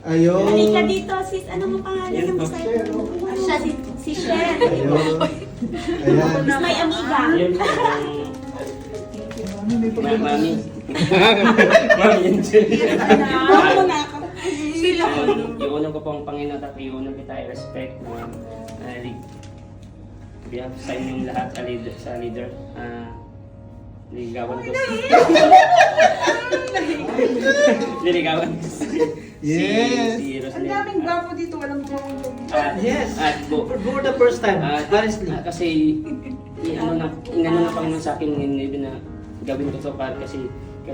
Ayun. Halika dito, sis. Ano mo pangalan ng site? Siya, si Sher. Ayun. Ayan. Is my amiga. Yun po ang mami. Mami yan siya. Sila. Yung unang ko pong Panginoon at yung unang kita i-respect na we have sign yung lahat sa leader. Niligawan ko Niligawan ko Yes. si Ang Rosnel. daming gwapo dito, walang gwapo. Yes. At For the first time, honestly. kasi inano na Panginoon sa akin hindi na gawin ko to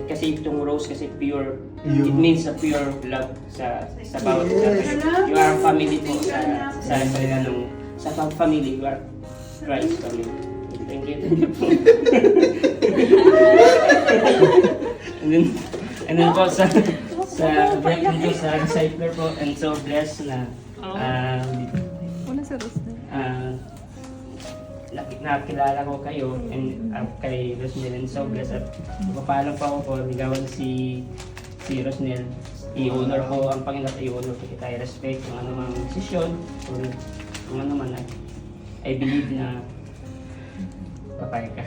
kasi itong rose kasi pure, it means a pure love sa bawat isa. You are family po sa family, you are Christ family. Thank you po. and then po sa discipler po, and so blessed na nakilala ko kayo and kay Rosnel, and so blessed at papalo pa ako po, ligawan si Rosnel. I-honor ko ang Panginoon at i-honor ko kita, i-respect kung anumang desisyon or kung ano man. I believe na papayag ka.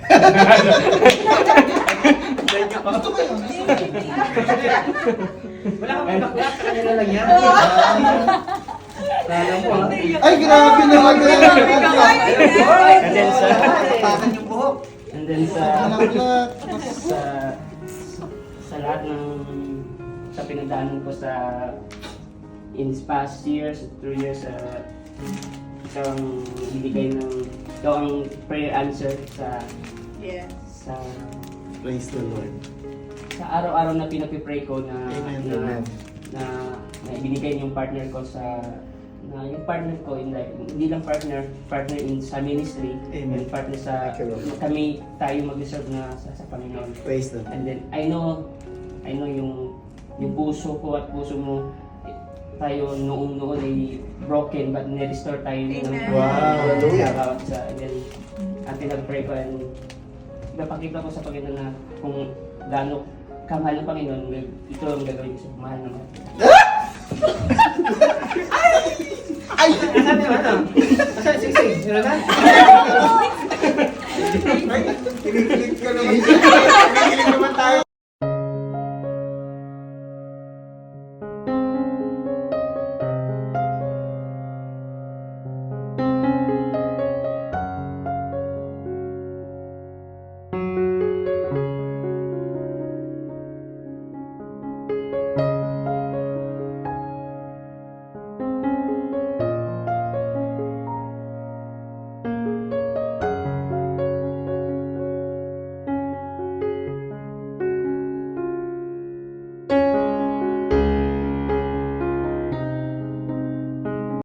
Wala kang pinaklap sa kanila lang yan. Sana mo ha. Ay, grabe naman. And then Takan yung buhok. and then sa lahat ng sa pinagdaanan ko sa in past years, 2 years, ikaw ang bibigay ng ikaw ang prayer answer sa Yes. Praise the Lord. sa araw-araw na pinag-pray ko na Amen, na, amen. na ibinigay yung partner ko yung partner ko in life, hindi lang partner in sa ministry, Amen. and partner sa Thank you, Lord. kami tayo mag-serve na sa Panginoon. Praise the Lord. And then I know yung puso ko at puso mo, tayo noong ay broken but ni-restore tayo ng Amen. Wow, hallelujah. and then ang pinag-pray ko and napakita ko sa Panginoon na kung gaano kamahal ng Panginoon, ito ang gagawin ko sa mahal naman. Ay! Asan yung ano? Asan yung sing-sing? Sino na? Ay, kinikilig ka naman. Kinikilig naman